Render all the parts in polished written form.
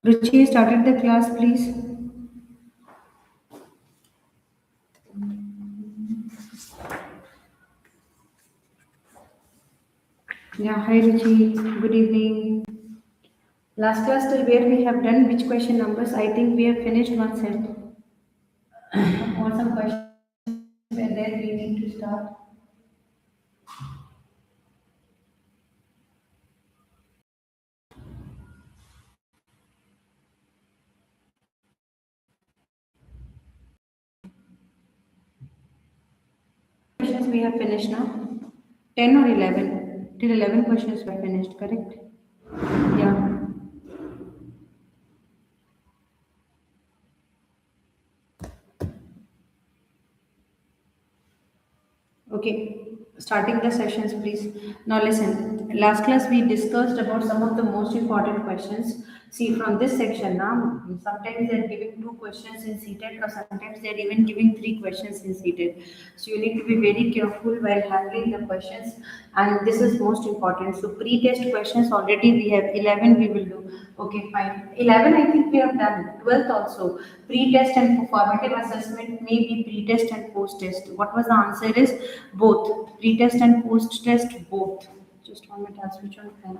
Ruchi started the class, please. Yeah, hi Ruchi. Good evening. Last class till where we have done which question numbers? I think we have finished one set. Or some questions were there we need to start. Questions we have finished now. 10 or 11? Till 11 questions were finished, correct? Yeah. Okay, starting the sessions, please. Now listen. Last class we discussed about some of the most important questions. See, from this section now, sometimes they're giving two questions in seated, or sometimes they're even giving three questions in seated. So you need to be very careful while handling the questions, and this is most important. So pre-test questions already we have 11. We will do. Okay, fine. 11 I think we have done. 12th also. Pre-test and formative assessment may be pre-test and post-test. What was the answer is both. Pre-test and post-test both. Just 1 minute, I'll switch on fan.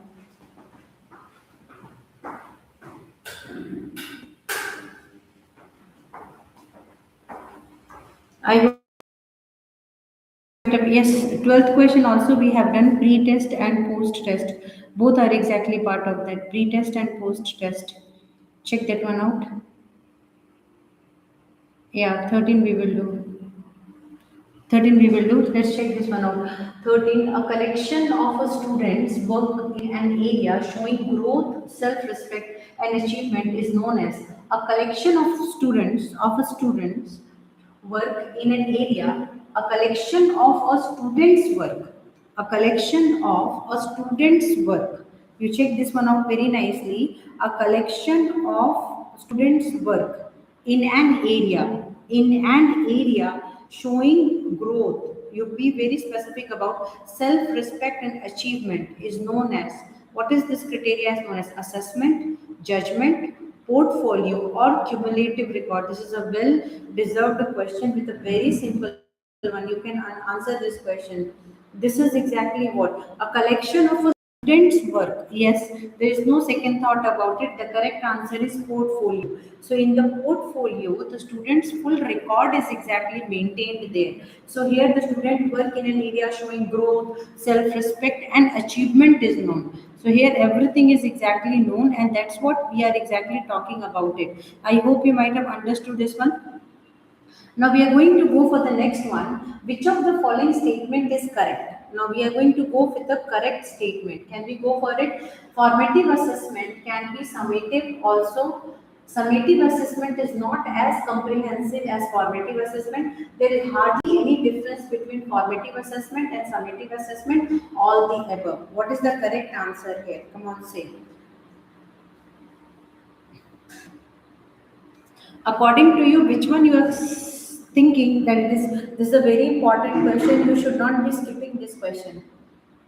I hope yes, 12th question also we have done pre-test and post-test. Both are exactly part of that. Pre-test and post-test. Check that one out. Yeah, 13 we will do. 13 we will do. Let's check this one out. 13, a collection of a students work in an area showing growth, self-respect and achievement is known as a collection of a students work in an area, a collection of a student's work, a collection of a student's work. You check this one out very nicely. A collection of students' work in an area showing growth. You be very specific about self-respect and achievement is known as, what is this criteria is known as? Assessment, judgment, portfolio or cumulative record. This is a well deserved question with a very simple one. You can answer this question. This is exactly what? A collection of a student's work. Yes, there is no second thought about it. The correct answer is portfolio. So in the portfolio, the student's full record is exactly maintained there. So here the student work in an area showing growth, self-respect and achievement is known. So here everything is exactly known, and that's what we are exactly talking about it. I hope you might have understood this one. Now we are going to go for the next one. Which of the following statement is correct? Now we are going to go with the correct statement. Can we go for it? Formative assessment can be summative also. Summative assessment is not as comprehensive as formative assessment. There is hardly any difference between formative assessment and summative assessment. All the above. What is the correct answer here? Come on, say. According to you, which one you are thinking that this is a very important question? You should not be skipping this question.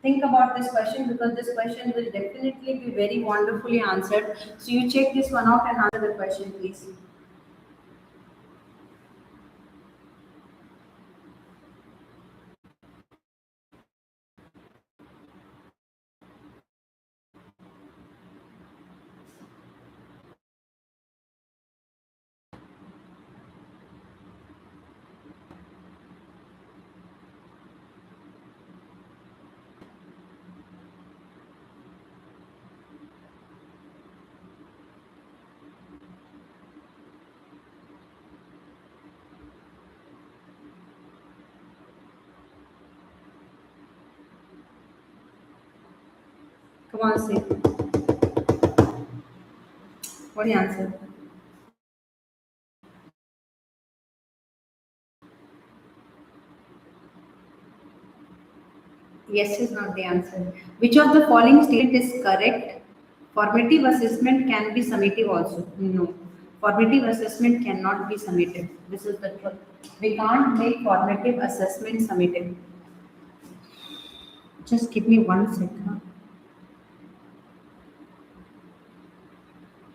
Think about this question because this question will definitely be very wonderfully answered. So you check this one out and answer the question, please. Come on, say. What is the answer? Yes is not the answer. Which of the following statement is correct? Formative assessment can be summative also. No. Formative assessment cannot be summative. This is the truth. We can't make formative assessment summative. Just give me 1 second.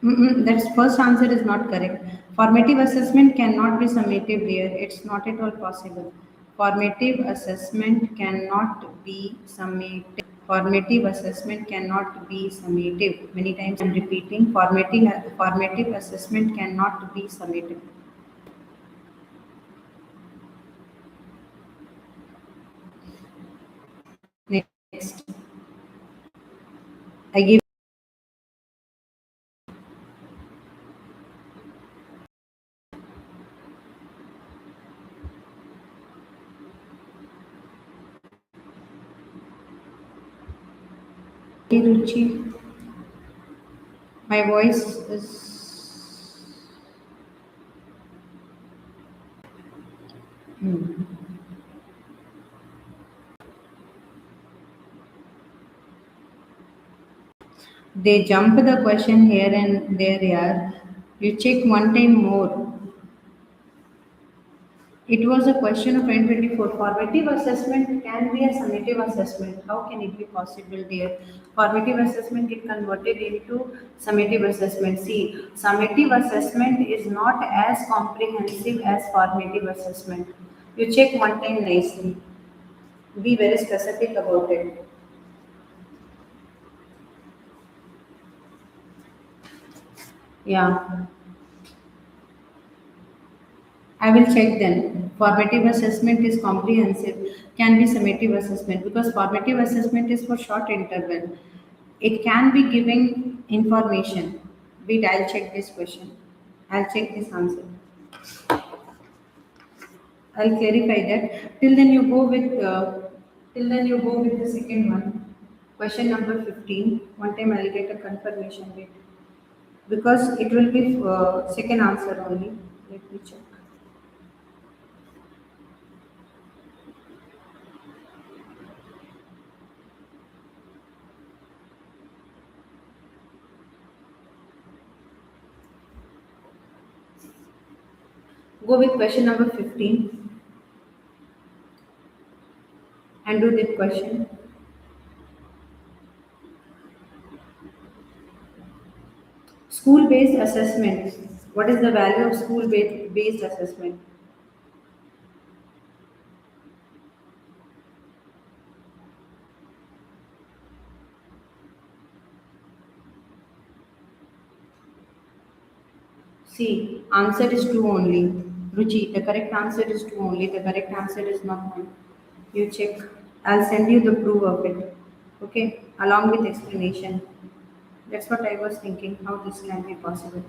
That's first answer is not correct. Formative assessment cannot be summative here. It's not at all possible. Formative assessment cannot be summative. Formative assessment cannot be summative. Many times I'm repeating. Formative assessment cannot be summative. Next, I give Ruchi. My voice is. They jump the question here and there, yeah. You check one time more. It was a question of 2024. Formative assessment can be a summative assessment. How can it be possible, dear? Formative assessment get converted into summative assessment. See, summative assessment is not as comprehensive as formative assessment. You check one time nicely. Be very specific about it. Yeah. I will check then. Formative assessment is comprehensive, can be summative assessment because formative assessment is for short interval. It can be giving information. Wait, I'll check this question. I'll check this answer. I'll clarify that. Till then, you go with. Till then, you go with the second one. Question number 15. One time I'll get a confirmation. Wait, because it will be second answer only. Let me check. Go with question number 15 and do this question. School-based assessment. What is the value of school-based assessment? See, answer is 2 only. Ruchi, the correct answer is 2 only. The correct answer is not 1. You check. I'll send you the proof of it. Okay, along with explanation. That's what I was thinking, how this can be possible.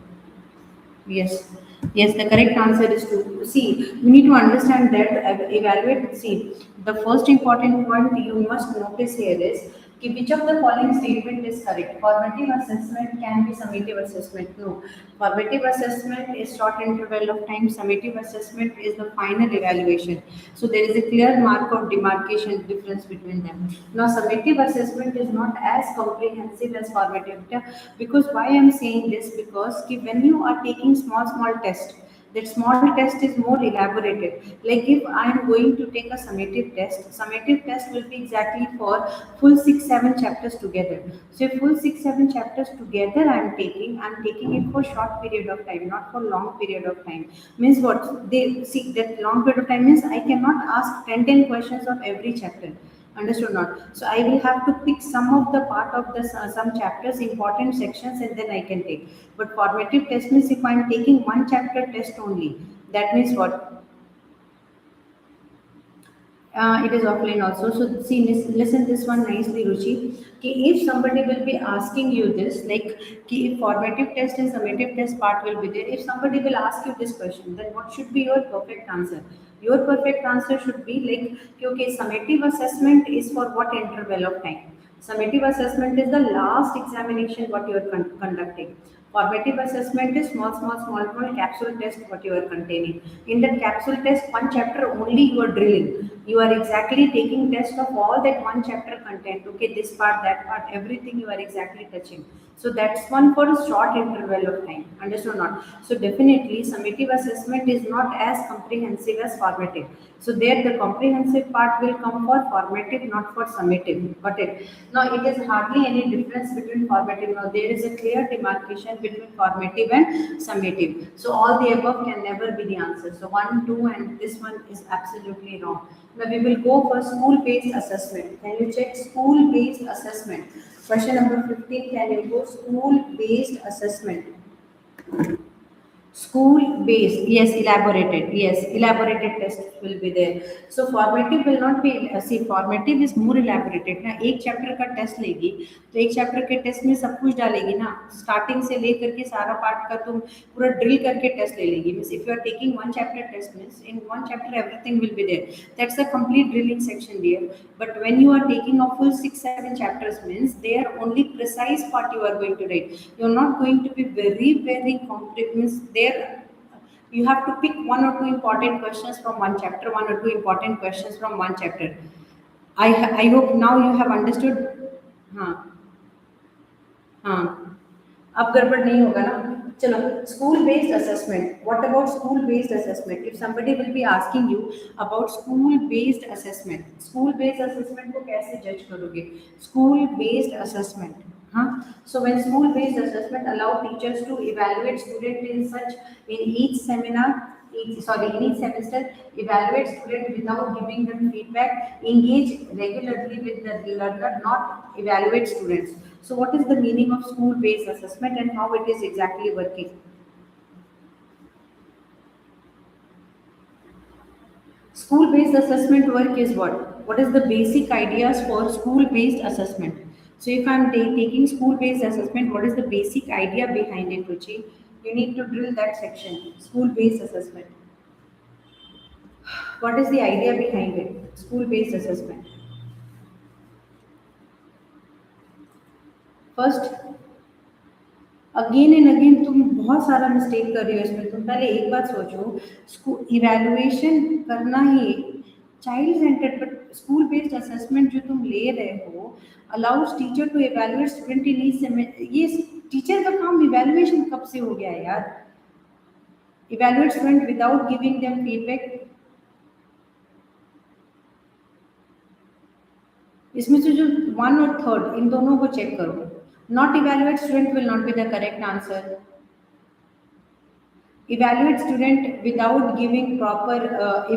Yes, yes, the correct answer is to see. You need to understand that evaluate. See, the first important point you must notice here is which of the following statement is correct. Formative assessment can be summative assessment. No, formative assessment is short interval of time. Summative assessment is the final evaluation. So there is a clear mark of demarcation difference between them. Now, summative assessment is not as comprehensive as formative. Because why I'm saying this, because when you are taking small test, that small test is more elaborated. Like if I'm going to take a summative test will be exactly for full 6-7 chapters together. So if full 6-7 chapters together I'm taking it for short period of time, not for long period of time. Means what they see, that long period of time means I cannot ask 10 questions of every chapter. Understood not? So I will have to pick some of the part of the some chapters, important sections, and then I can take. But formative test means if I'm taking one chapter test only, that means what? It is offline also. So see, listen this one nicely, Ruchi. Okay, if somebody will be asking you this, like if formative test and summative test part will be there, if somebody will ask you this question, then what should be your perfect answer? Your perfect answer should be like, okay, summative assessment is for what interval of time? Summative assessment is the last examination what you are conducting. Formative assessment is small capsule test what you are containing. In that capsule test, one chapter only you are drilling. You are exactly taking test of all that one chapter content. Okay, this part, that part, everything you are exactly touching. So that's one for a short interval of time. Understood or not? So definitely summative assessment is not as comprehensive as formative. So there the comprehensive part will come for formative, not for summative. Got it? Now it is hardly any difference between formative. Now there is a clear demarcation between formative and summative. So all the above can never be the answer. So 1, 2 and this one is absolutely wrong. Now we will go for school-based assessment. Can you check school-based assessment? Question number 15, can you go school-based assessment? School based, yes, elaborated, yes, elaborated tests will be there. So formative will not be, see, formative is more elaborated ना. एक chapter का test लेगी तो एक chapter के test में सब कुछ डालेगी ना, स्टार्टिंग से लेकर के सारा पार्ट का तुम पूरा ड्रिल करके टेस्ट ले लेगी. Means if you are taking one chapter test means in one chapter everything will be there. That's a complete drilling section there. But when you are taking a full 6, 7 chapters means there only precise part you are going to write. You are not going to be very complex. Means there you have to pick one or two important questions from one chapter, one or two important questions from one chapter. I hope now you have understood. हाँ हाँ अब गड़बड़ नहीं होगा ना. चलो school based assessment. What about school based assessment? If somebody will be asking you about school based assessment, school based assessment को कैसे जज करोगे? स्कूल बेस्ड असेसमेंट, हाँ. So when school based assessment allow teachers to evaluate student in such in each seminar, in each semester, evaluate student without giving them feedback, engage regularly with the learner, not evaluate students. So what is the meaning of school based assessment and how it is exactly working? School based assessment work is what? What is the basic ideas for school based assessment? So if I'm taking school based assessment, what is the basic idea behind it, Ruchi? You need to drill that section. School based assessment. What is the idea behind it? School based assessment. First, again and again तुम बहुत सारा mistake कर रही हो इसमें. तुम पहले एक बात सोचो, इवैल्यूएशन करना ही child centred, but school based assessment जो तुम ले रहे हो allows teacher to evaluate student in each semester. ये टीचर का काम इवैल्यूएशन कब से हो गया है यार? Evaluate student without giving them feedback. इसमें से जो 1 और 3 इन दोनों को चेक करो. Not evaluate student will not be the correct answer. Evaluate student without giving proper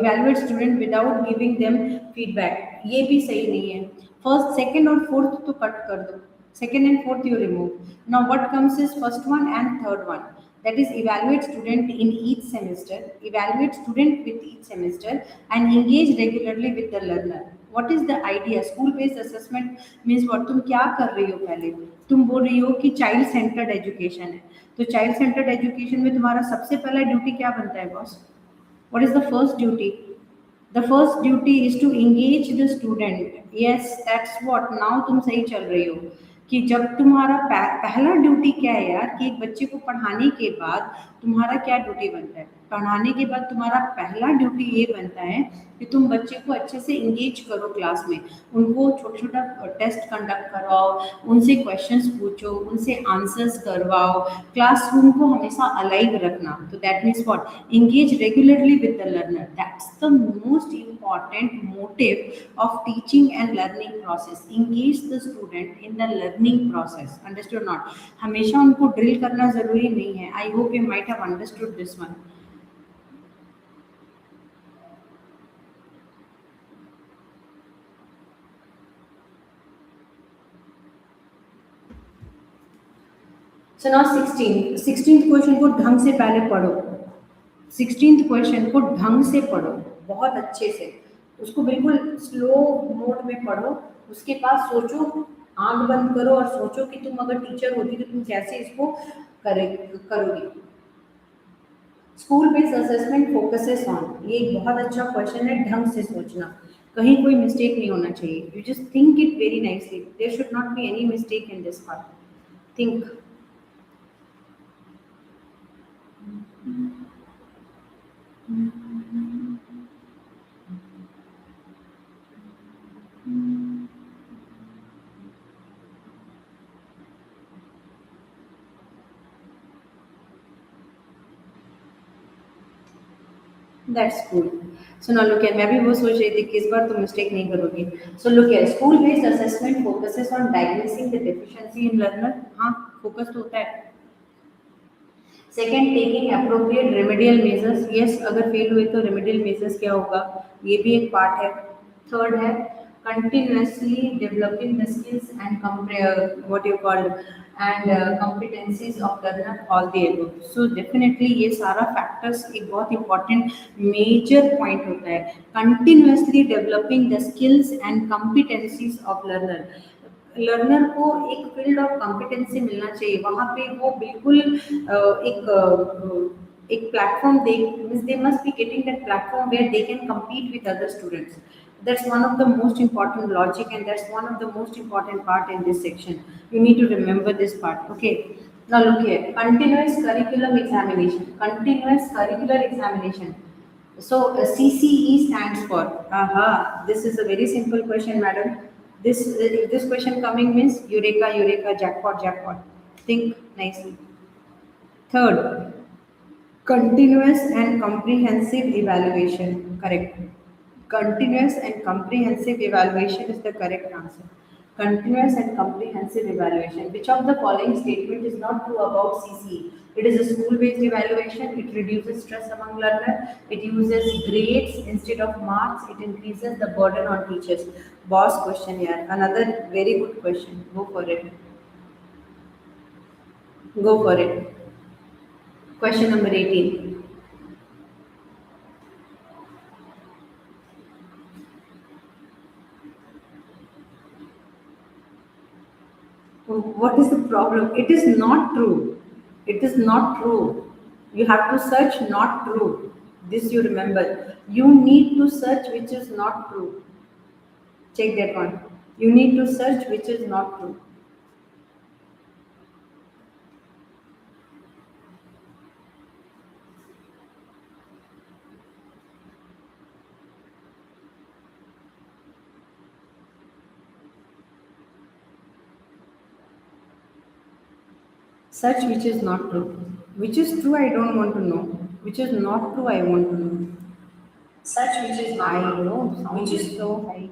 evaluate student without giving them feedback, ये भी सही नहीं है. First, second और fourth तो कट कर दो. Second and fourth you remove. Now what comes is first one and third one. That is evaluate student in each semester, evaluate student with each semester and engage regularly with the learner. What is the idea? School based assessment means what? तुम क्या कर रही हो? पहले तुम बोल रही हो कि चाइल्ड सेंटर्ड एजुकेशन है. तो चाइल्ड सेंटर्ड एजुकेशन में तुम्हारा सबसे पहला ड्यूटी क्या बनता है boss? What is the first duty? The first duty is to engage the student. Yes, that's what. Now तुम सही चल रही हो कि जब तुम्हारा पहला ड्यूटी क्या है यार, कि एक बच्चे को पढ़ाने के बाद तुम्हारा क्या ड्यूटी बनता है? पढ़ाने के बाद तुम्हारा पहला ड्यूटी ये बनता है कि तुम बच्चे को अच्छे से इंगेज करो क्लास में, उनको छोटा छोटा टेस्ट कंडक्ट करवाओ, उनसे क्वेश्चंस पूछो, उनसे आंसर्स करवाओ, क्लासरूम को हमेशा अलाइव रखना. तो that means what? Engage regularly with the learner. That's the most important motive of teaching and learning process. Engage the student in the learning process. Understood not? हमेशा उनको drill करना जरूरी नहीं है. आई hope you might have understood this one. So now 16th question को ढंग से पहले पढ़ो. 16th क्वेश्चन को ढंग से पढ़ो, बहुत अच्छे से. उसको बिल्कुल स्लो मोड में पढ़ो. उसके बाद सोचो, आंख बंद करो और सोचो कि तुम अगर टीचर होती तो तुम कैसे इसको करोगी. School based assessment focuses on. ये एक बहुत अच्छा क्वेश्चन है. ढंग से सोचना, कहीं कोई मिस्टेक नहीं होना चाहिए. You just think it very nicely. There should not be any mistake in this part. Think. That's cool. So now look at, मैं भी वो सोच रही थी कि इस बार तुम मिस्टेक नहीं करोगी. So look at, school based assessment focuses on diagnosing the deficiency in learner. हाँ, फोकस तो होता है. Second, taking appropriate remedial measures. Yes, अगर फेल हुए तो रेमेडियल मेजर्स क्या होगा, ये भी एक पार्ट है. थर्ड है continuously developing the skills and what you call and competencies of learner, all the above. So definitely ये सारा फैक्टर्स एक बहुत इंपॉर्टेंट मेजर पॉइंट होता है. Continuously developing the skills and competencies of learner. Learner को एक field of competency मिलना चाहिए, वहाँ पे वो बिल्कुल एक प्लेटफॉर्म दे, they must be getting that platform where they can compete with other students. That's one of the most important logic, and that's one of the most important part in this section. You need to remember this part. Okay, now look here, continuous curriculum examination. Continuous curricular examination. So CCE stands for, aha, this is a very simple question, madam. This question coming means eureka, eureka, jackpot, jackpot. Think nicely. Third, continuous and comprehensive evaluation. Correct. Continuous and comprehensive evaluation is the correct answer. Continuous and comprehensive evaluation. Which of the following statement is not true about CCE? It is a school-based evaluation. It reduces stress among learners. It uses grades instead of marks. It increases the burden on teachers. Boss question here. Another very good question. Go for it. Go for it. Question number 18. What is the problem? It is not true. It is not true. You have to search not true. This you remember. You need to search which is not true. Check that one. You need to search which is not true. Search which is not true. Which is true, I don't want to know. Which is not true, I want to know. Search which is not true. I know, sound is so high.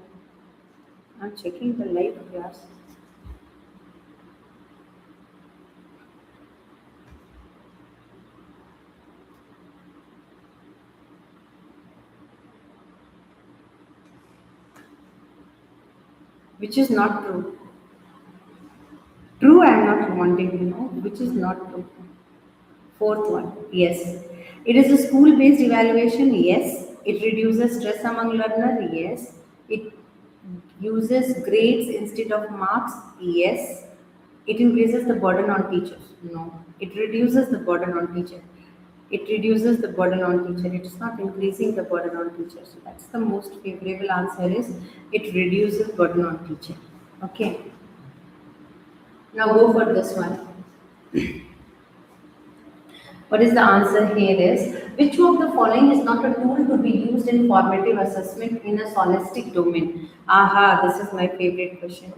I'm checking the live class. Which is not true. True, I am not wanting to know. Which is not true. Fourth one, yes. It is a school-based evaluation, yes. It reduces stress among learners, yes. It uses grades instead of marks, yes. It increases the burden on teachers, no. It reduces the burden on teacher. It reduces the burden on teacher. It is not increasing the burden on teacher. So that's the most favorable answer is it reduces burden on teacher. Okay. Now go for this one. What is the answer here is, which of the following is not a tool to be used in formative assessment in a scholastic domain? Aha, this is my favorite question.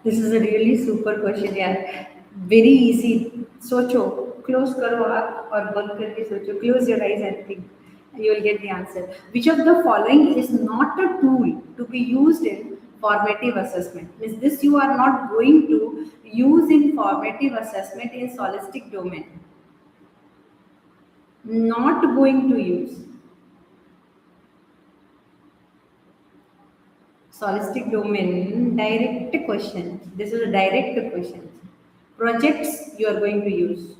This is a really super question, यार. Very easy. सोचो, close करो आँख और बंद करके सोचो. Close your eyes and think. You will get the answer. Which of the following is not a tool to be used in formative assessment? Means this you are not going to use in formative assessment in scholastic domain. Not going to use. Scholastic domain, direct question. This is a direct question. Projects you are going to use.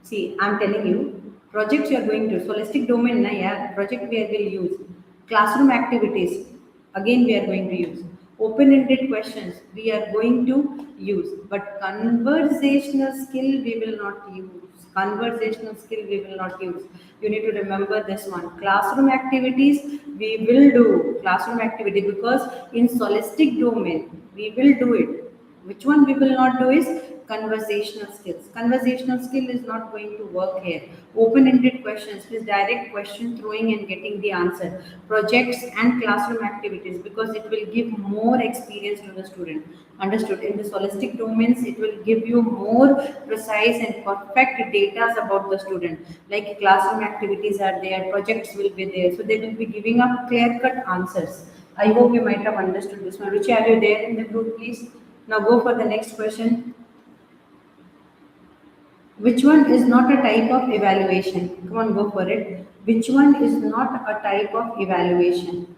See, I'm telling you, projects you are going to, scholastic domain, na, yeah, project we will use. Classroom activities, again we are going to use. Open-ended questions, we are going to use. But conversational skill, we will not use. Conversational skill, we will not use. You need to remember this one. Classroom activities, we will do. Classroom activity, because in scholastic domain, we will do it. Which one we will not do is conversational skills. Conversational skill is not going to work here. Open-ended questions is direct question throwing and getting the answer. Projects and classroom activities, because it will give more experience to the student. Understood? In the holistic domains, it will give you more precise and perfect data about the student. Like classroom activities are there, projects will be there, so they will be giving up clear-cut answers. I hope you might have understood this one. Ruchi, are you there in the group, please? Now go for the next question. Which one is not a type of evaluation? Come on, go for it. Which one is not a type of evaluation?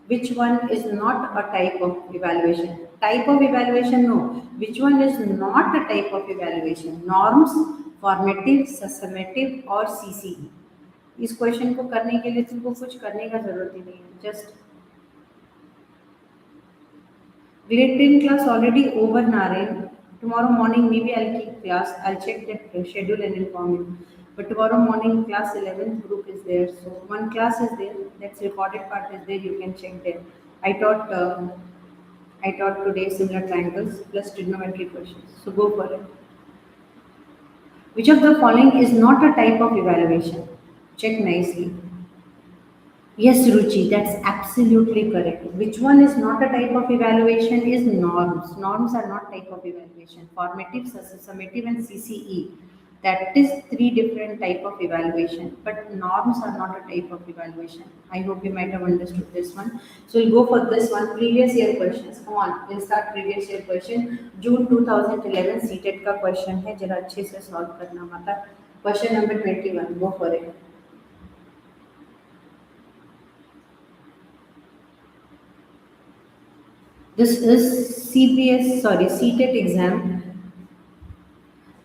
Which one is not a type of evaluation? Type of evaluation, no. Which one is not a type of evaluation? Norms, formative, summative और CCE. इस question को करने के लिए तुमको कुछ करने का जरूरत ही नहीं है. Just grade 10 class already over, Naren. Tomorrow morning maybe I'll keep class. I'll check that schedule and inform you. But tomorrow morning class 11th group is there. So one class is there. That's recorded part is there. You can check there. I taught today similar triangles plus trigonometry questions. So go for it. Which of the following is not a type of evaluation? Check nicely. Yes, Ruchi, that's absolutely correct. Which one is not a type of evaluation is norms. Norms are not type of evaluation. Formative, summative, and CCE. That is three different type of evaluation. But norms are not a type of evaluation. I hope you might have understood this one. So we'll go for this one. Previous year questions. Come on, we'll start previous year question. June 2011 CTET का question है. जरा अच्छे से solve करना माता. Question number 21. Go for it. This is CTET exam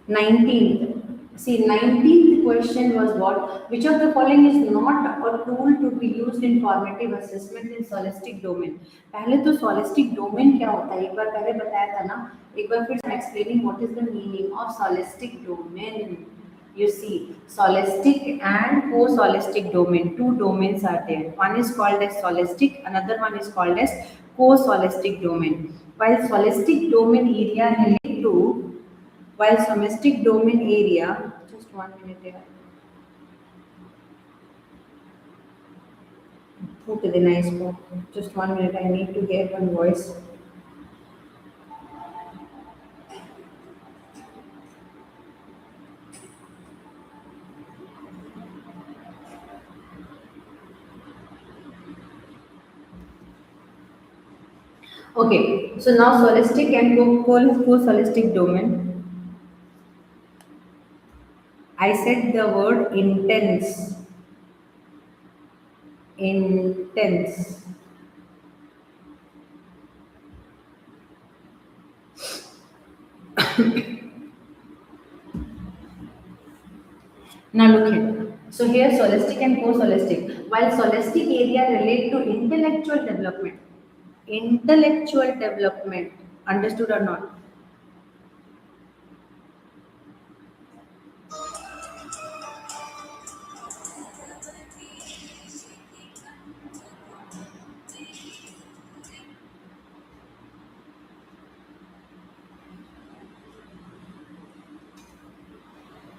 19th. See, 19th question was what? Which of the following is not a tool to be used in formative assessment in solistic domain? पहले तो solistic domain क्या होता है? एक बार पहले बताया था ना. एक बार फिर I'm explaining what is the meaning of solistic domain. You see, solistic and co-solistic domain. Two domains are there. One is called as solistic, another one is called as co-solistic domain. While solistic domain area relate to, while solistic domain area, just 1 minute here. Put the nice one. Just 1 minute, I need to hear one voice. Okay, so now solistic and co-solistic domain. I said the word intense. Intense. Now look here. So here solistic and co-solistic. While solistic area relate to intellectual development. Intellectual development. Understood or not?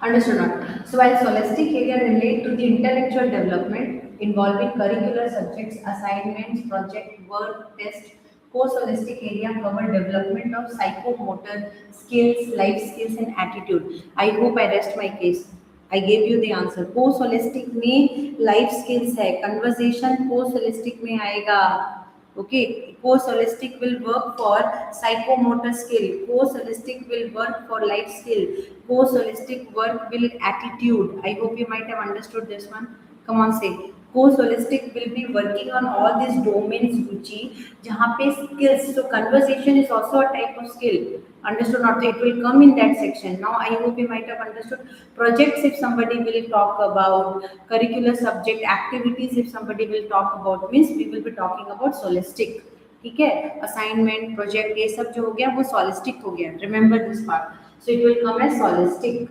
Understood or not? So while solistic area relate to the intellectual development involving curricular subjects, assignments, project, work, test, co-solistic area cover development of psychomotor skills, life skills and attitude. I hope I rest my case. I gave you the answer. Co-solistic में life skills है, conversation co-solistic में आएगा. Okay, co-solistic will work for psychomotor skill. Co-solistic will work for life skill. Co-solistic work will attitude. I hope you might have understood this one. Come on, say. Co-solistic will be working on all these domains, Ruchi, जहाँ पे skills. So conversation is also a type of skill. Understood or not? So it will come in that section. Now I hope you might have understood. Projects, if somebody will talk about curricular subject activities, if somebody will talk about, means we will be talking about solistic. ठीक है, assignment project ये सब जो हो गया वो solistic हो गया. Remember this part. So it will come as solistic.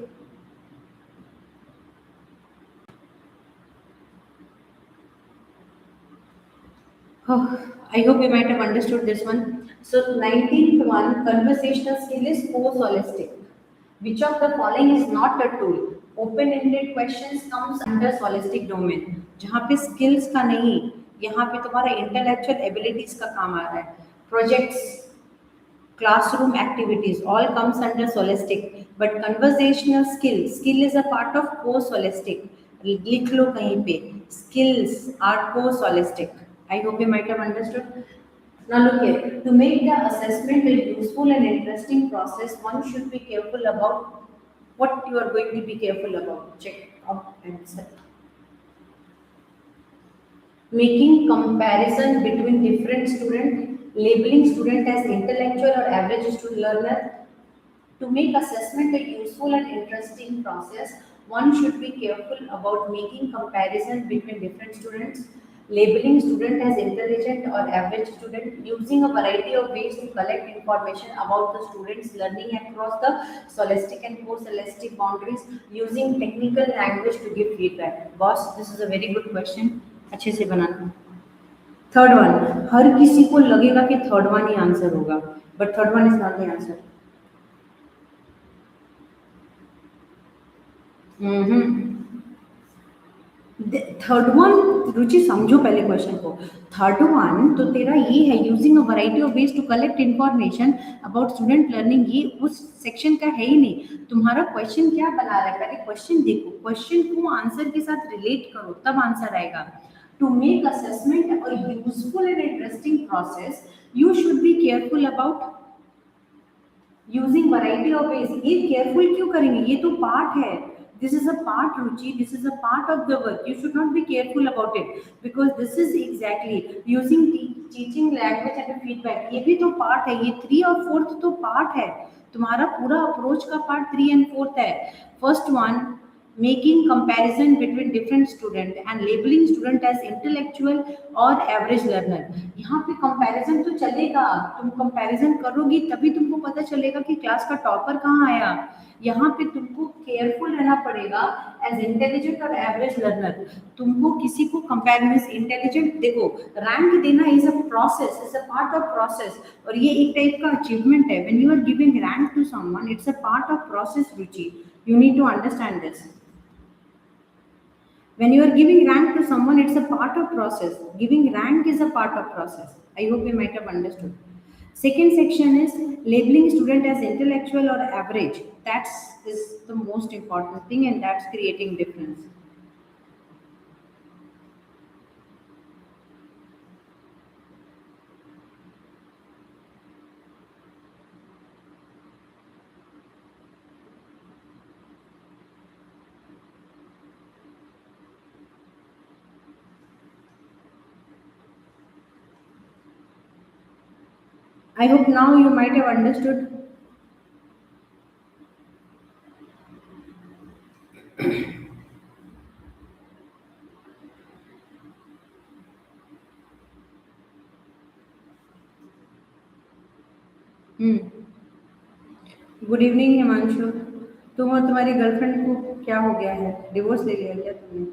Oh, I hope you might have understood this one. So 19th one, conversational skill is post holistic. Which of the following is not a tool? Open ended questions comes under holistic domain. जहाँ पे skills का नहीं, यहाँ पे तुम्हारा intellectual abilities का काम आ रहा है. Projects, classroom activities all comes under holistic, but conversational skill is a part of post holistic. लिख लो कहीं पे, skills are post holistic. I hope you might have understood. Now look here, to make the assessment a useful and interesting process, one should be careful about what you are going to be careful about. Check out and set. Making comparison between different student, labeling student as intellectual or average student learner. To make assessment a useful and interesting process, one should be careful about making comparison between different students, labeling student as intelligent or average student, using a variety of ways to collect information about the students learning across the scholastic and post-scholastic boundaries, using technical language to give feedback. Boss, this is a very good question. अच्छे से बनाना. Third one, हर किसी को लगेगा कि third one ही answer होगा, but third one is not the answer. Third one, Ruchi समझो पहले क्वेश्चन को. थर्ड वन तो तेरा ये है, using a variety of ways to collect information about student learning. ये उस सेक्शन का है ही नहीं. तुम्हारा क्वेश्चन क्या बना रहा है, पहले क्वेश्चन देखो, क्वेश्चन को आंसर के साथ रिलेट करो, तब आंसर आएगा. To make assessment a useful and interesting process, you should be careful about using variety of ways. ये केयरफुल क्यों करेंगे, ये तो पार्ट है. This is a part, Ruchi. This is a part of the work. You should not be careful about it because this is exactly using teaching language and feedback. ये भी तो part है. ये 3 और 4th तो part है. तुम्हारा पूरा approach का part 3 and 4th है. First one, making comparison between different student and labeling student as intellectual or average learner. यहाँ पे comparison तो चलेगा, तुम comparison करोगी तभी तुमको पता चलेगा कि क्लास का टॉपर कहाँ आया. यहाँ पे तुमको केयरफुल रहना पड़ेगा एज इंटेलिजेंट और एवरेज लर्नर. तुमको किसी को कंपेयर इंटेलिजेंट, देखो रैंक देना is a process, is a part of process, और ये एक टाइप का अचीवमेंट है. When you are giving rank to someone, it's a part of process, Ruchi. You need to understand this. When you are giving rank to someone, it's a part of process. Giving rank is a part of process. I hope you might have understood. Second section is labeling student as intellectual or average. That's is the most important thing, and that's creating difference. I hope now you might have understood. Good evening Himanshu. तुम और तुम्हारी girlfriend को क्या हो गया है, divorce ले लिया क्या तुमने?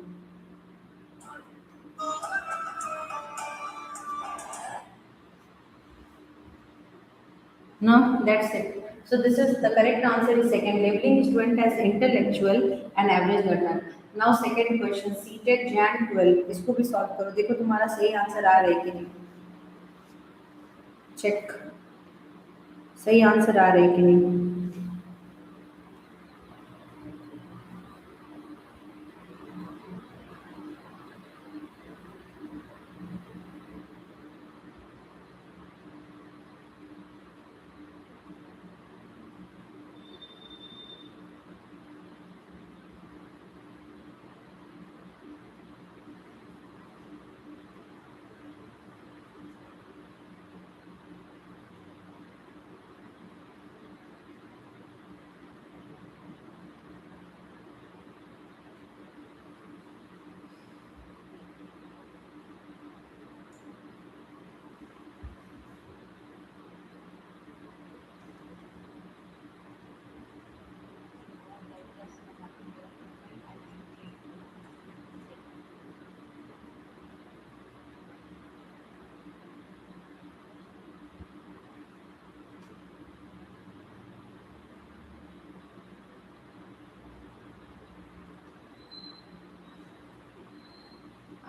No, that's it. So this is the correct answer is second, labeling student as intellectual and average learner. Now second question, CTET Jan 12, इसको भी सॉल्व करो, देखो तुम्हारा सही आंसर आ रहा है कि नहीं. चेक, सही आंसर आ रहा है कि नहीं.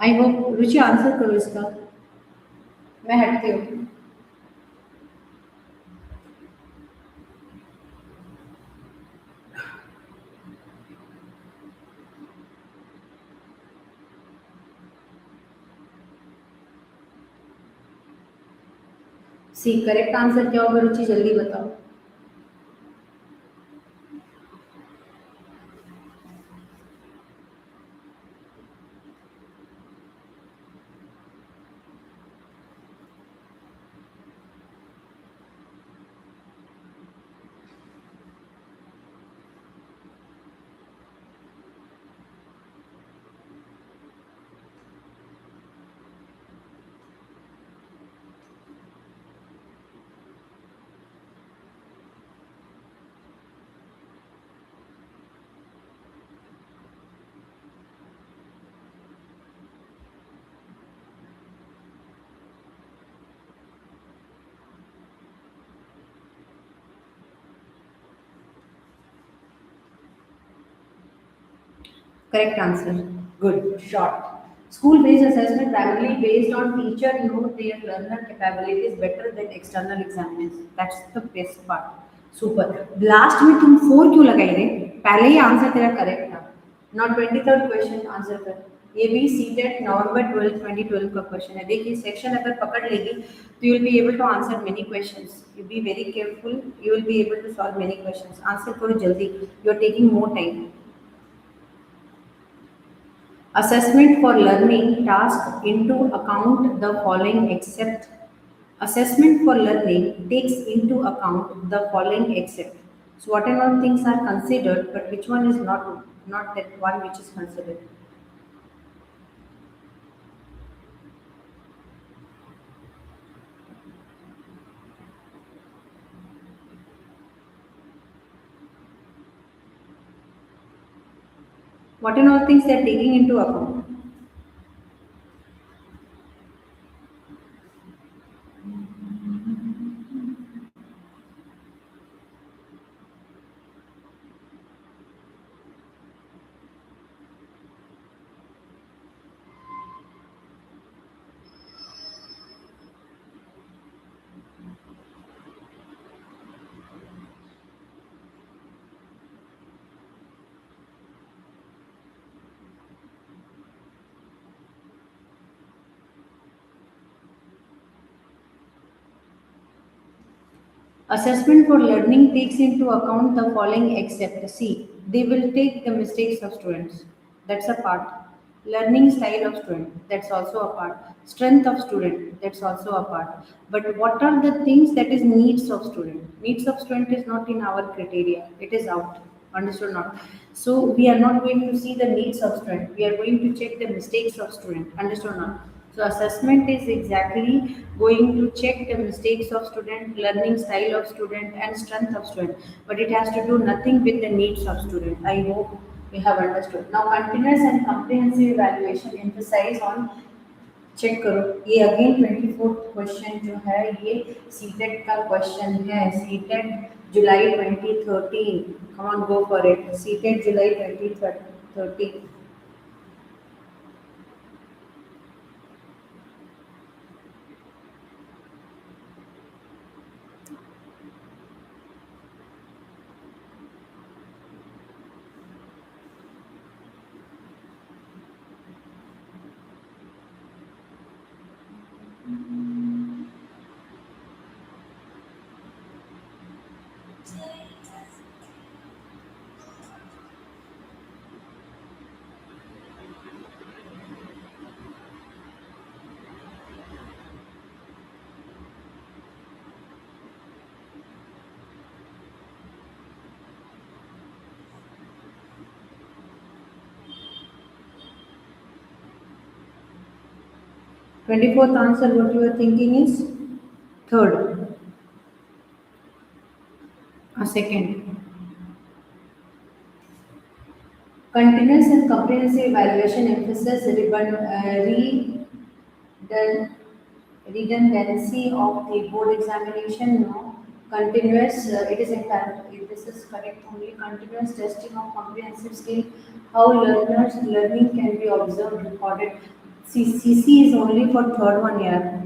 आई होप रुचि आंसर करो इसका, मैं हटती हूँ। सी करेक्ट आंसर क्या होगा रुचि, जल्दी बताओ। Correct answer. Good. Short. School-based assessment primarily based on teacher know their learner capabilities better than external examinations. That's the best part. Super. Last में तुम 4 क्यों लगाई रे? पहले ही आंसर तेरा करेक्ट था. Now 23rd क्वेश्चन आंसर कर. ये भी सीटेट नवंबर 12 2012 का क्वेश्चन है. देखिए सेक्शन अगर पकड़ लेगी तो you will be able to answer many questions. You be very careful. You will be able to solve many questions. Answer करो जल्दी. You are taking more time. Assessment for learning task into account the following except. Assessment for learning takes into account the following except. So what and all things are considered, but which one is not that one which is considered. What and all things they are taking into account. Assessment for learning takes into account the following except C. They will take the mistakes of students. That's a part. Learning style of student. That's also a part. Strength of student. That's also a part. But what are the things that is needs of student? Needs of student is not in our criteria. It is out. Understood not? So we are not going to see the needs of student. We are going to check the mistakes of student. Understood not? So assessment is exactly going to check the mistakes of student, learning style of student, and strength of student. But it has to do nothing with the needs of student. I hope we have understood. Now continuous and comprehensive evaluation emphasize on. Check करो ये again 24th question जो है ये CTET का question है. CTET July 2013. Come on go for it. CTET July 2013. 24th answer what you are thinking is third. A second. Continuous and comprehensive evaluation emphasizes redundancy of the board examination. No. Continuous, it is incorrect. This is correct only. Continuous testing of comprehensive skill, how learners learning can be observed, recorded. See, CC is only for third one, yeah.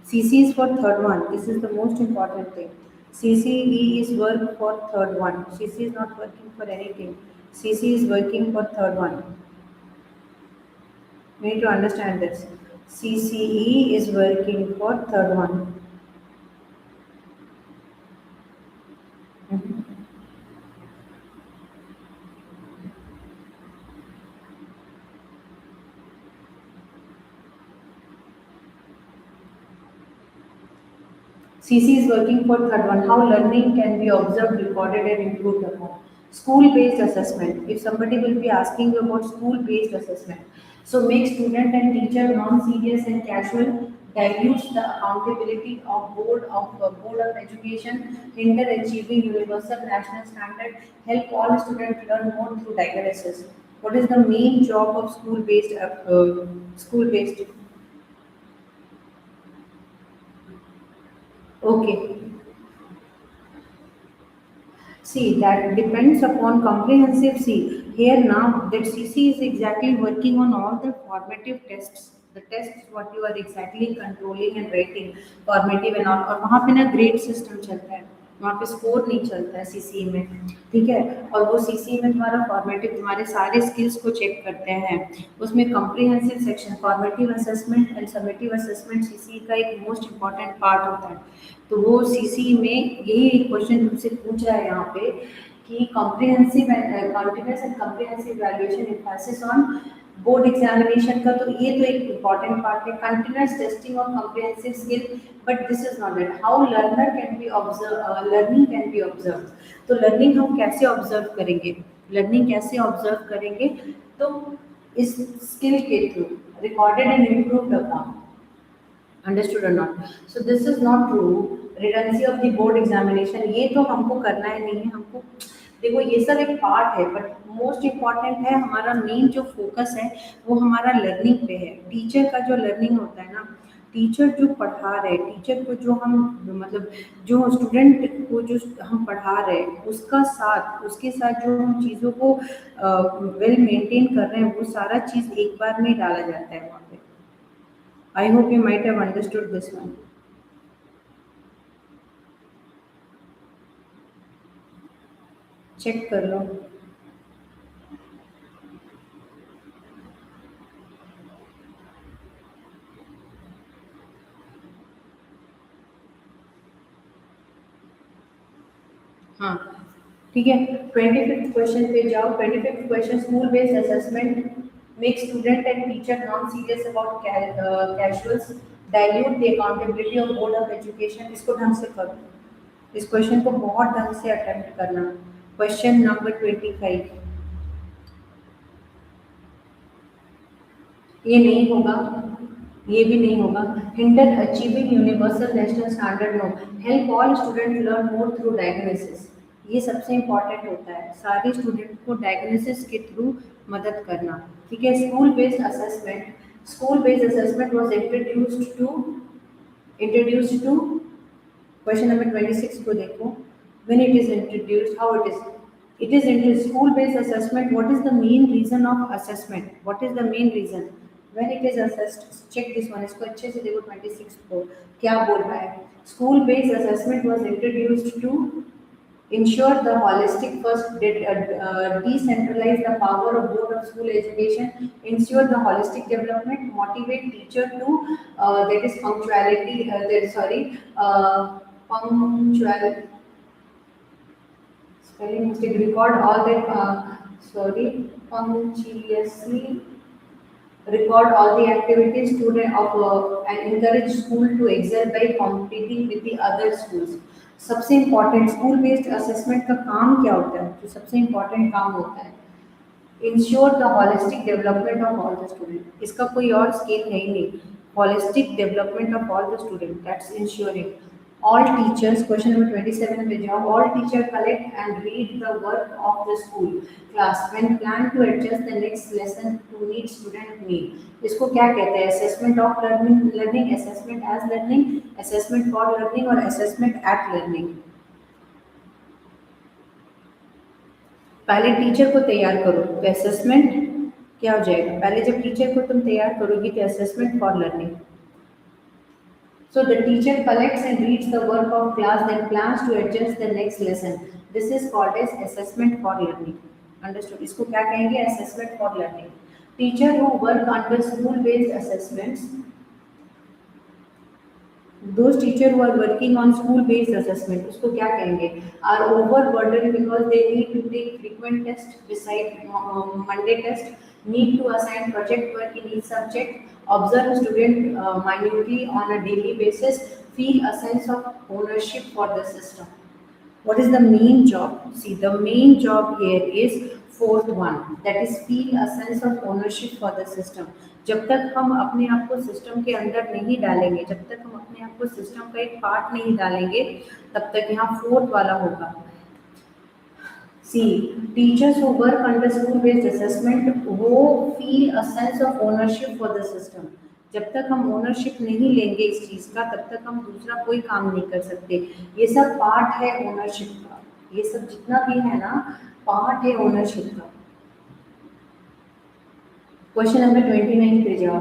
CC is for third one. This is the most important thing. CCE is work for third one. CC is not working for anything. CC is working for third one. We need to understand this. CCE is working for third one. Mhm. CC is working for third one. How learning can be observed, recorded, and improved upon. School-based assessment. If somebody will be asking you about school-based assessment, so make student and teacher non-serious and casual, dilutes the accountability of board of education, hinder achieving universal national standard, help all students learn more through diagnosis. What is the main job of school-based? Okay. See, that depends upon comprehensive. See, here now that CC is exactly working on all the formative tests. The tests what you are exactly controlling and rating formative and all और वहाँ पे ना grade system चलता है वहाँ पे score नहीं चलता है सीसी में ठीक है और वो सीसी में तुम्हारा फॉर्मेटिव तुम्हारे सारे स्किल्स को चेक करते हैं उसमें comprehensive section formative assessment and summative assessment CC का एक मोस्ट इम्पॉर्टेंट पार्ट होता है तो वो सीसी में यही एक क्वेश्चन तुमसे पूछ रहा है यहाँ पे कि comprehensive and continuous and comprehensive evaluation emphasis on board examination का तो ये तो एक इम्पॉर्टेंट पार्ट है continuous testing of comprehensive skill but this is not that how learner can be observe learning can be observe तो learning हम कैसे observe करेंगे लर्निंग कैसे ऑब्जर्व करेंगे तो इस स्किल के through recorded and improved upon understood और not so this is not true redundancy of the board examination ये तो हमको करना ही नहीं है हमको देखो ये सब एक पार्ट है बट मोस्ट इम्पॉर्टेंट है हमारा मेन जो फोकस है वो हमारा लर्निंग पे है टीचर का जो लर्निंग होता है ना टीचर जो पढ़ा रहे टीचर को जो हम मतलब जो स्टूडेंट को जो हम पढ़ा रहे उसका साथ उसके साथ जो हम चीज़ों को वेल मेंटेन कर रहे हैं वो सारा चीज़ एक बार में डाला जाता है वहाँ पे I hope you might have understood this one check कर लो हाँ ठीक है 25th क्वेश्चन पे जाओ 25th question school based assessment make student and teacher non serious about casuals dilute the accountability of board of education इसको ढंग से करो इस क्वेश्चन को बहुत ढंग से अटेम्प्ट करना क्वेश्चन नंबर 25 ये नहीं होगा ये भी नहीं होगा hinder achieving universal national standard no help all student learn more through diagnosis ये सबसे इम्पॉर्टेंट होता है सारे स्टूडेंट को डायग्नोसिस के थ्रू मदद करना ठीक है school based assessment was introduced to question number 26 को देखो when it is introduced how it is into school based assessment what is the main reason of assessment what is the main reason when it is assessed check this one इसको अच्छे से देखो 26 को क्या बोल रहा है school based assessment was introduced to ensure the holistic decentralize the power of board of school education ensure the holistic development motivate teacher to that is punctuality punctual spelling mistake record all that punctiliously record all the activities student of and encourage school to excel by competing with the other schools सबसे important school based assessment का काम क्या होता है जो सबसे important काम होता है ensure the holistic development of all the student इसका कोई और स्केल है ही नहीं holistic development of all the student that's ensuring all teachers question number 27 पे जाओ all teacher collect and read the work of the school class when plan to adjust the next lesson to meet student need इसको क्या कहते हैं assessment of learning assessment as learning assessment for learning और assessment at learning पहले teacher को तैयार करो तो assessment क्या हो जाएगा? पहले जब टीचर को तुम तैयार करोगी तो assessment for learning. So the teacher collects and reads the work of class, then plans to adjust the next lesson. This is called as assessment for learning. Understood? इसको क्या कहेंगे? Assessment for learning. Teacher who work under school-based assessments, those teacher who are working on school based assessment, उसको क्या कहेंगे? Are overburdened because they need to take frequent tests beside Monday test, need to assign project work in each subject, observe student minutely on a daily basis, feel a sense of ownership for the system. What is the main job? See, the main job here is fourth one, that is feel a sense of ownership for the system. जब तक हम अपने आप को system के अंदर नहीं डालेंगे, जब तक हम अपने आप को सिस्टम का एक पार्ट नहीं डालेंगे, तब तक यहाँ फोर्थ वाला होगा. See, teachers who work under school-based assessment वो feel a sense of ownership for the system. जब तक हम ओनरशिप नहीं लेंगे इस चीज का, तब तक हम दूसरा कोई काम नहीं कर सकते. ये सब पार्ट है ओनरशिप का. ये सब जितना भी है ना, पार्ट है ओनरशिप का. क्वेश्चन नंबर 29 पे जाओ.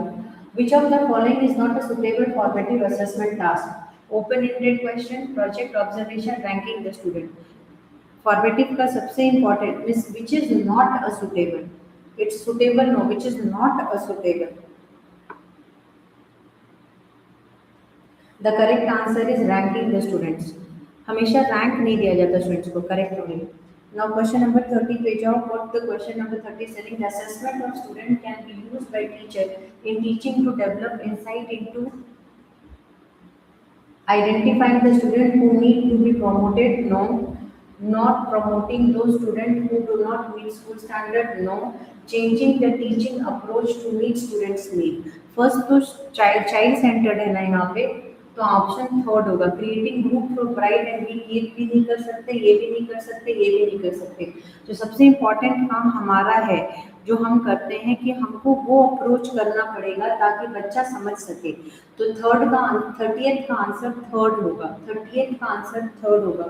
Which of the following is not a suitable formative assessment task? Open-ended question, project observation, ranking the student. Formative का सबसे important is which is not a suitable. It's suitable, no, which is not a suitable. The correct answer is ranking the students. हमेशा rank नहीं दिया जाता students को. Correct हो गई. Now question number 30 पे जाओ. What the question number 30 is saying? The assessment of student can be used by teacher in teaching to develop insight into identifying the student who need to be promoted. No. Not promoting those students who do not meet school standard. No. Changing the teaching approach to meet students need. First तो child centered है ना यहाँ पे, तो option third होगा. Creating group for bright and weak, ये भी नहीं कर सकते, ये भी नहीं कर सकते, ये भी नहीं कर सकते. जो सबसे इम्पोर्टेंट काम हमारा है, जो हम करते हैं कि हमको वो अप्रोच करना पड़ेगा ताकि बच्चा समझ सके. तो थर्ड का 30th का आंसर थर्ड होगा. 30th का आंसर थर्ड होगा.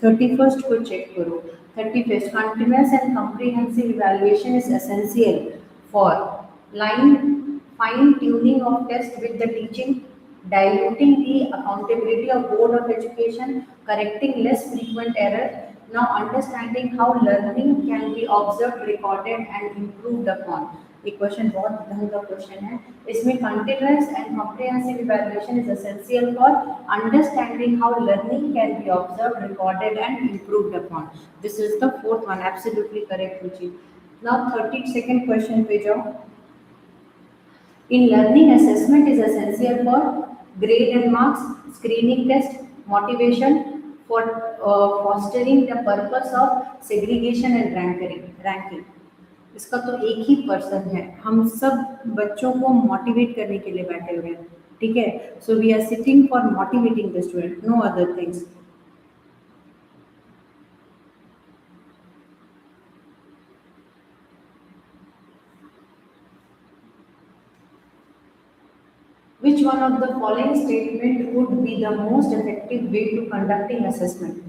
31st को चेक करो. 31st, continuous and comprehensive evaluation is essential for line fine tuning of test with the teaching, diluting the accountability of board of education, correcting less frequent error. Now understanding how learning can be observed, recorded and improved upon. ये question बहुत ढंग का question है. इसमें continuous and comprehensive evaluation is essential for understanding how learning can be observed, recorded and improved upon. This is the fourth one. Absolutely correct, Ruchi. Now 32nd question पे जाओ. In learning, assessment is essential for grade and marks, screening test, motivation, for fostering the purpose of segregation and ranking. इसका तो एक ही person है. हम सब बच्चों को मोटिवेट करने के लिए बैठे हुए हैं. ठीक है. So we are sitting for motivating the student, no other things. Which one of the following statement would be the most effective way to conducting assessment?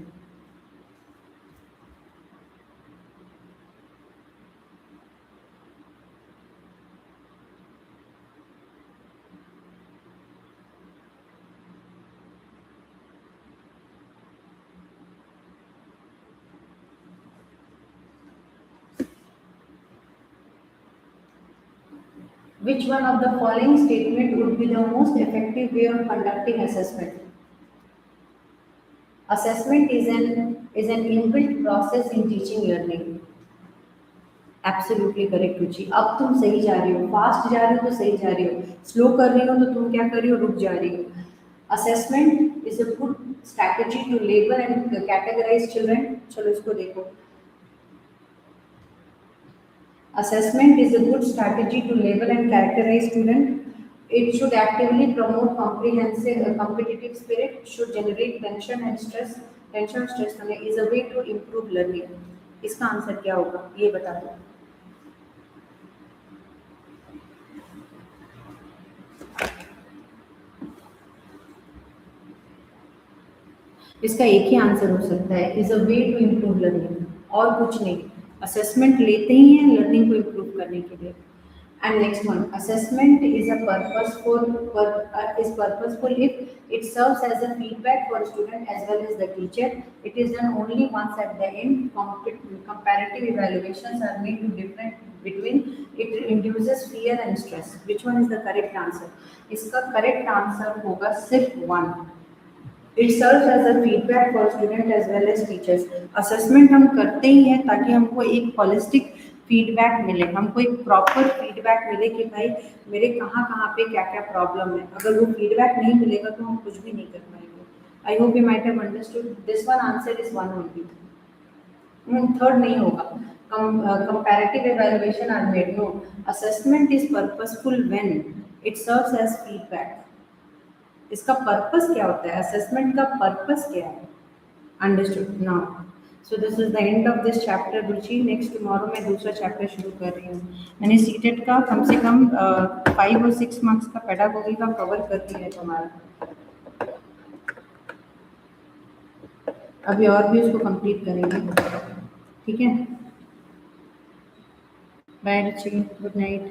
Which one of the following statement would be the most effective way of conducting assessment? Assessment is an inbuilt process in teaching learning. Absolutely correct, रुचि. अब तुम सही जा रही हो. Fast जा रही हो तो सही जा रही हो. स्लो कर रही हो तो तुम क्या कर रही हो? रुक जा रही हो. Assessment is a good strategy to label and categorize children. चलो इसको देखो. Assessment is a good strategy to label and characterize student. It should actively promote comprehensive competitive spirit, should generate tension and stress. Tension और stress होने is a way to improve learning. इसका answer क्या होगा? ये बता दो. इसका एक ही आंसर हो सकता है, is a way to improve learning, और कुछ नहीं. असेसमेंट लेते ही हैं लर्निंग को इम्प्रूव करने के लिए. And next one, assessment is a is purposeful if it serves as a feedback for student as well as the teacher. It is done only once at the end. Comparative evaluations are made to different between. It induces fear and stress. Which one is the correct answer? इसका correct answer होगा सिर्फ one. It serves as a feedback for student as well as teachers. Assessment हम करते ही हैं ताकि हमको एक holistic feedback मिले, हमको एक प्रॉपर फीडबैक मिले कि भाई मेरे कहाँ कहाँ पे क्या क्या प्रॉब्लम है. अगर वो फीडबैक नहीं मिलेगा तो हम कुछ भी नहीं कर पाएंगे. आई hope you might have understood. This one answer is one only. Third नहीं होगा. Comparative evaluation are made. No, assessment is purposeful when it serves as feedback. इसका पर्पस क्या होता है? असेसमेंट का पर्पस क्या है? Understood now. So this is the end of this chapter Ruchi. Next tomorrow मैं दूसरा चैप्टर शुरू कर रही हूँ. मैंने सीटेट का कम से कम 5 और 6 मार्क्स का पेडागोजी का कवर कर दिया है तुम्हारा. अभी और भी उसको कंप्लीट करेंगे. ठीक है. बाय रुचि. Good night.